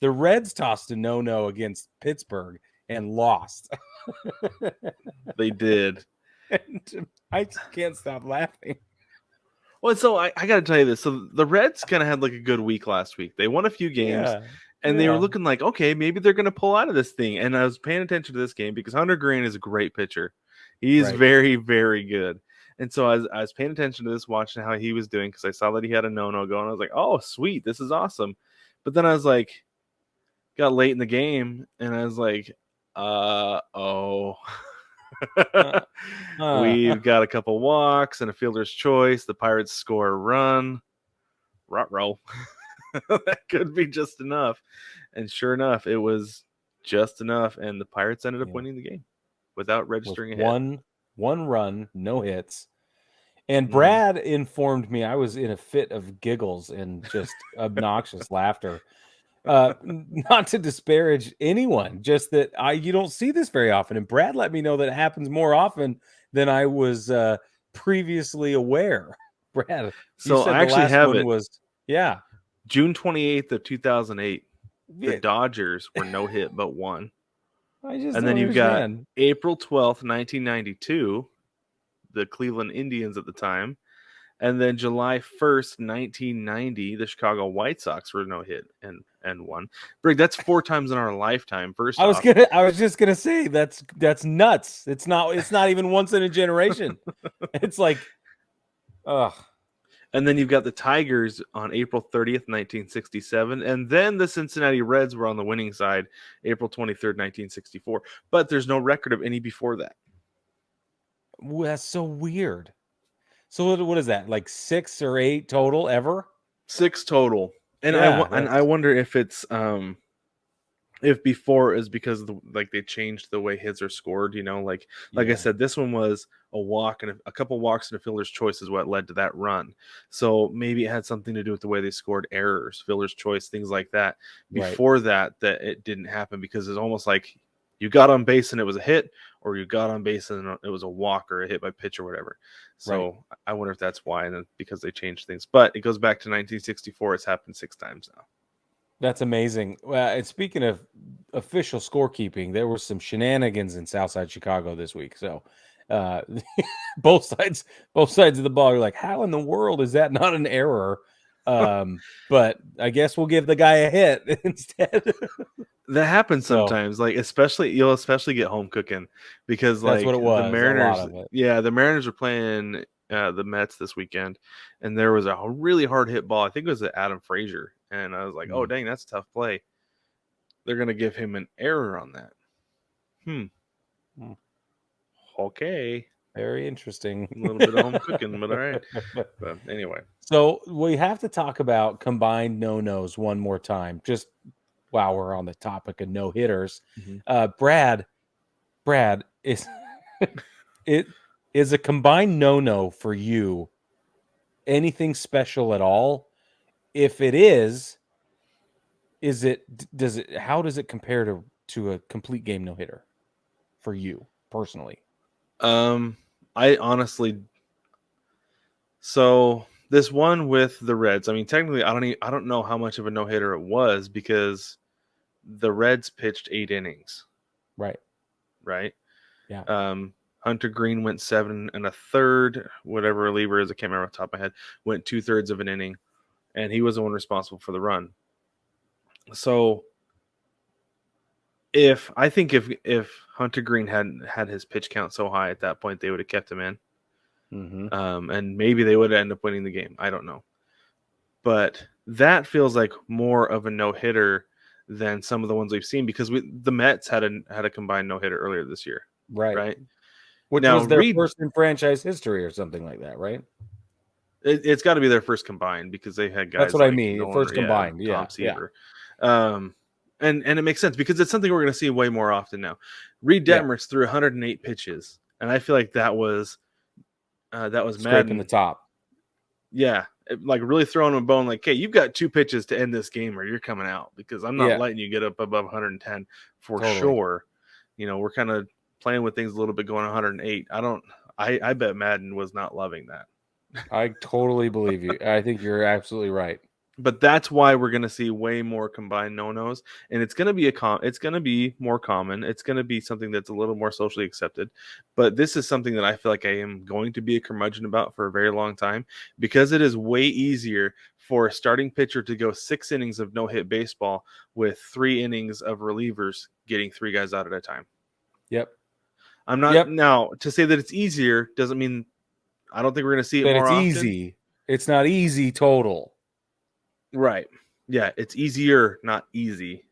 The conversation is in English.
The Reds tossed a no-no against Pittsburgh and lost. They did. And I just can't stop laughing. Well, so I got to tell you this. So the Reds kind of had like a good week last week. They won a few games, and they were looking like, okay, maybe they're going to pull out of this thing. And I was paying attention to this game because Hunter Greene is a great pitcher. He's very, very good. And so I was paying attention to this, watching how he was doing because I saw that he had a no-no going. I was like, oh, sweet, this is awesome. But then I was like, got late in the game, and I was like, oh. We've got a couple walks and a fielder's choice. The Pirates score a run. Ruh-roh. That could be just enough. And sure enough, it was just enough. And the Pirates ended up winning the game without registering a hit. One run, no hits. And Brad informed me I was in a fit of giggles and just obnoxious laughter. Not to disparage anyone, just that you don't see this very often. And Brad let me know that it happens more often than I was previously aware. Brad, so I actually have it. Was June 28th of 2008. The Dodgers were no hit but one. And then you've got April 12th, 1992, the Cleveland Indians at the time. And then July 1st, 1990, the Chicago White Sox were no hit and won. Brig, that's 4 times in our lifetime. I was just gonna say that's nuts. It's not even once in a generation. It's like, ugh. And then you've got the Tigers on April 30th, 1967. And then the Cincinnati Reds were on the winning side, April 23rd, 1964. But there's no record of any before that. Ooh, that's so weird. So what is that? Like 6 or 8 total ever? 6 total. And I wonder if it's if before is because they changed the way hits are scored, like I said, this one was a walk and a couple walks and a fielder's choice is what led to that run. So maybe it had something to do with the way they scored errors, fielder's choice, things like that. Before that it didn't happen because it's almost like you got on base and it was a hit, or you got on base and it was a walk or a hit by pitch or whatever. So I wonder if that's why, and then because they changed things. But it goes back to 1964. It's happened 6 times now. That's amazing. Well, and speaking of official scorekeeping, there were some shenanigans in Southside Chicago this week. So both sides of the ball are like, how in the world is that not an error? But I guess we'll give the guy a hit instead. That happens sometimes, you'll especially get home cooking because that's what it was. The Mariners, the Mariners are playing the Mets this weekend, and there was a really hard hit ball. I think it was Adam Frazier, and I was like, oh dang, that's a tough play. They're gonna give him an error on that. Okay. Very interesting. A little bit of home cooking, but all right. But anyway. So we have to talk about combined no-nos one more time, just while we're on the topic of no-hitters. Brad, is a combined no-no for you anything special at all? If it is how does it compare to a complete game no-hitter for you personally? I honestly, so this one with the Reds, I mean, technically, I don't know how much of a no-hitter it was because the Reds pitched 8 innings. Right. Yeah. Hunter Greene went 7 1/3, whatever reliever is, I can't remember off the top of my head, went 2/3 of an inning, and he was the one responsible for the run. So if Hunter Greene hadn't had his pitch count so high at that point, they would have kept him in. And maybe they would end up winning the game. I don't know. But that feels like more of a no-hitter than some of the ones we've seen because the Mets had a combined no-hitter earlier this year. Right. Which was their first in franchise history or something like that, right? It's got to be their first combined because they had guys. That's what I mean. First combined. Tom Seaver. And it makes sense because it's something we're going to see way more often now. Reed Detmers threw 108 pitches, and I feel like that was scraping the top. Yeah, like really throwing him a bone. Like, hey, you've got 2 pitches to end this game, or you're coming out because I'm not letting you get up above 110 for sure. We're kind of playing with things a little bit, going 108. I bet Madden was not loving that. I totally believe you. I think you're absolutely right. But that's why we're going to see way more combined no-nos, and it's going to be it's going to be more common. It's going to be something that's a little more socially accepted. But this is something that I feel like I am going to be a curmudgeon about for a very long time, because it is way easier for a starting pitcher to go 6 innings of no-hit baseball with 3 innings of relievers getting 3 guys out at a time. Yep. I'm not now to say that it's easier doesn't mean I don't think we're going to see it that more it's often. Easy. It's not easy total. Right. Yeah, it's easier, not easy.